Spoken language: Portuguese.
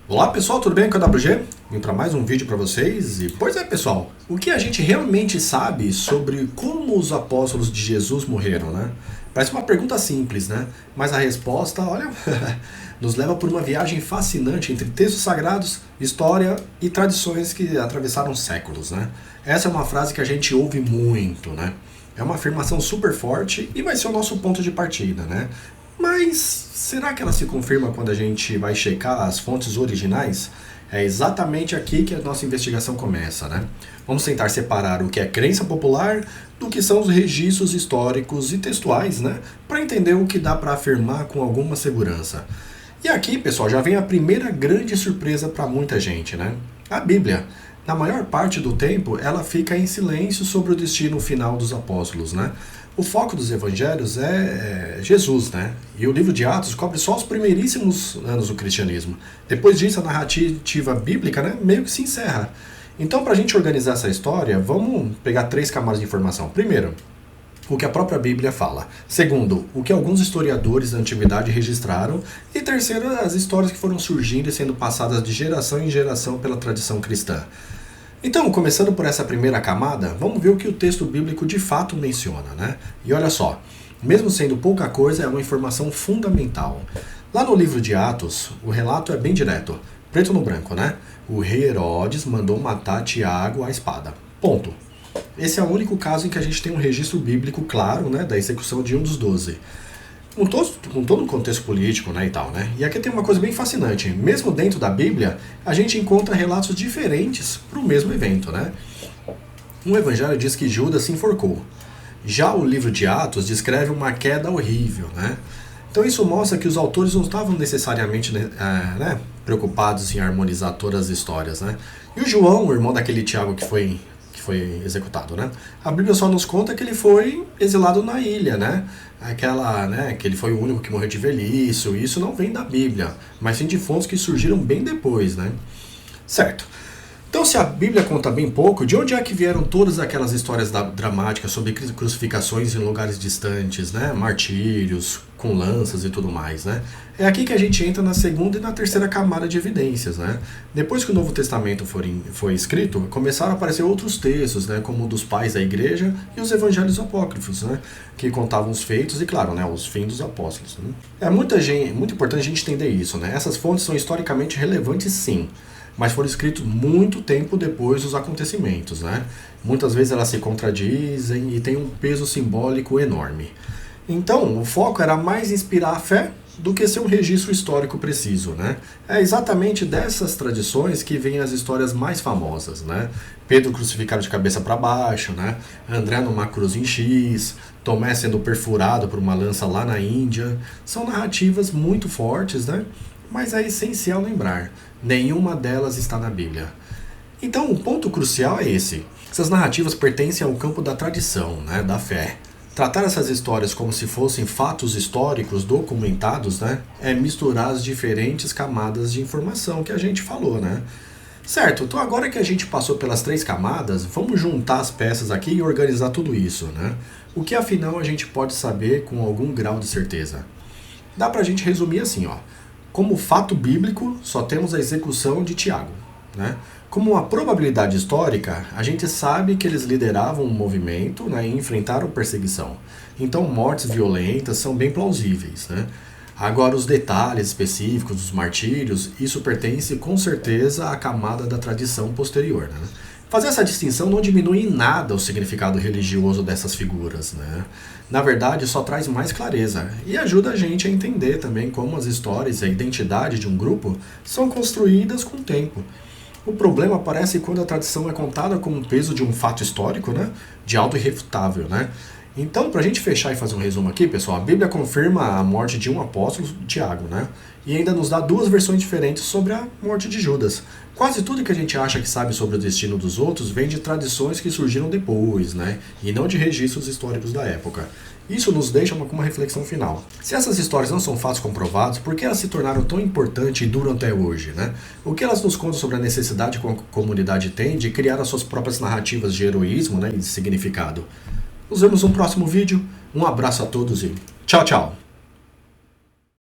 Olá pessoal, tudo bem com a WG? Vim para mais um vídeo para vocês e pois é pessoal, o que a gente realmente sabe sobre como os apóstolos de Jesus morreram, né? Parece uma pergunta simples, né? Mas a resposta, olha, nos leva por uma viagem fascinante entre textos sagrados, história e tradições que atravessaram séculos, né? Essa é uma frase que a gente ouve muito, né? É uma afirmação super forte e vai ser o nosso ponto de partida, né? Mas será que ela se confirma quando a gente vai checar as fontes originais? É exatamente aqui que a nossa investigação começa, né? Vamos tentar separar o que é crença popular do que são os registros históricos e textuais, né? Para entender o que dá para afirmar com alguma segurança. E aqui, pessoal, já vem a primeira grande surpresa para muita gente, né? A Bíblia. Na maior parte do tempo, ela fica em silêncio sobre o destino final dos apóstolos, né? O foco dos evangelhos é Jesus, né? E o livro de Atos cobre só os primeiríssimos anos do cristianismo. Depois disso, a narrativa bíblica, né, meio que se encerra. Então, para a gente organizar essa história, vamos pegar 3 camadas de informação. Primeiro, o que a própria Bíblia fala. Segundo, o que alguns historiadores da antiguidade registraram. E terceiro, as histórias que foram surgindo e sendo passadas de geração em geração pela tradição cristã. Então, começando por essa primeira camada, vamos ver o que o texto bíblico de fato menciona, né? E olha só, mesmo sendo pouca coisa, é uma informação fundamental. Lá no livro de Atos, o relato é bem direto, preto no branco, né? O rei Herodes mandou matar Tiago à espada. Ponto. Esse é o único caso em que a gente tem um registro bíblico claro, né, da execução de um dos 12. Com todo o contexto político, né, e tal, né? E aqui tem uma coisa bem fascinante. Mesmo dentro da Bíblia, a gente encontra relatos diferentes para o mesmo evento, né? Um evangelho diz que Judas se enforcou. Já o livro de Atos descreve uma queda horrível, né? Então isso mostra que os autores não estavam necessariamente preocupados em harmonizar todas as histórias, né? E o João, o irmão daquele Tiago que foi executado, né? A Bíblia só nos conta que ele foi exilado na ilha, né? Que ele foi o único que morreu de velhice. Isso não vem da Bíblia, mas sim de fontes que surgiram bem depois, né? Certo. Então, se a Bíblia conta bem pouco, de onde é que vieram todas aquelas histórias dramáticas sobre crucificações em lugares distantes, né? Martírios, com lanças e tudo mais, né? É aqui que a gente entra na segunda e na terceira camada de evidências, né? Depois que o Novo Testamento foi escrito, começaram a aparecer outros textos, né? Como o dos pais da igreja e os evangelhos apócrifos, né? Que contavam os feitos e, claro, né? Os fins dos apóstolos. Né? É muito importante a gente entender isso, né? Essas fontes são historicamente relevantes, sim, mas foram escritos muito tempo depois dos acontecimentos, né? Muitas vezes elas se contradizem e têm um peso simbólico enorme. Então, o foco era mais inspirar a fé do que ser um registro histórico preciso, né? É exatamente dessas tradições que vêm as histórias mais famosas, né? Pedro crucificado de cabeça para baixo, né? André numa cruz em X, Tomé sendo perfurado por uma lança lá na Índia. São narrativas muito fortes, né? Mas é essencial lembrar, nenhuma delas está na Bíblia. Então, o ponto crucial é esse. Essas narrativas pertencem ao campo da tradição, né, da fé. Tratar essas histórias como se fossem fatos históricos documentados, né, é misturar as diferentes camadas de informação que a gente falou, né? Certo, então agora que a gente passou pelas 3 camadas, vamos juntar as peças aqui e organizar tudo isso, né? O que afinal a gente pode saber com algum grau de certeza? Dá pra gente resumir assim, ó. Como fato bíblico, só temos a execução de Tiago, né? Como uma probabilidade histórica, a gente sabe que eles lideravam um movimento, né, e enfrentaram perseguição. Então, mortes violentas são bem plausíveis, né? Agora, os detalhes específicos dos martírios, isso pertence com certeza à camada da tradição posterior, né? Fazer essa distinção não diminui em nada o significado religioso dessas figuras, né? Na verdade, só traz mais clareza e ajuda a gente a entender também como as histórias e a identidade de um grupo são construídas com o tempo. O problema aparece quando a tradição é contada com o peso de um fato histórico, né? De algo irrefutável, né? Então, para a gente fechar e fazer um resumo aqui, pessoal, a Bíblia confirma a morte de um apóstolo, Tiago, né? E ainda nos dá 2 versões diferentes sobre a morte de Judas. Quase tudo que a gente acha que sabe sobre o destino dos outros vem de tradições que surgiram depois, né? E não de registros históricos da época. Isso nos deixa com uma reflexão final. Se essas histórias não são fatos comprovados, por que elas se tornaram tão importantes e duram até hoje, né? O que elas nos contam sobre a necessidade que a comunidade tem de criar as suas próprias narrativas de heroísmo, né, e de significado? Nos vemos no próximo vídeo. Um abraço a todos e tchau, tchau!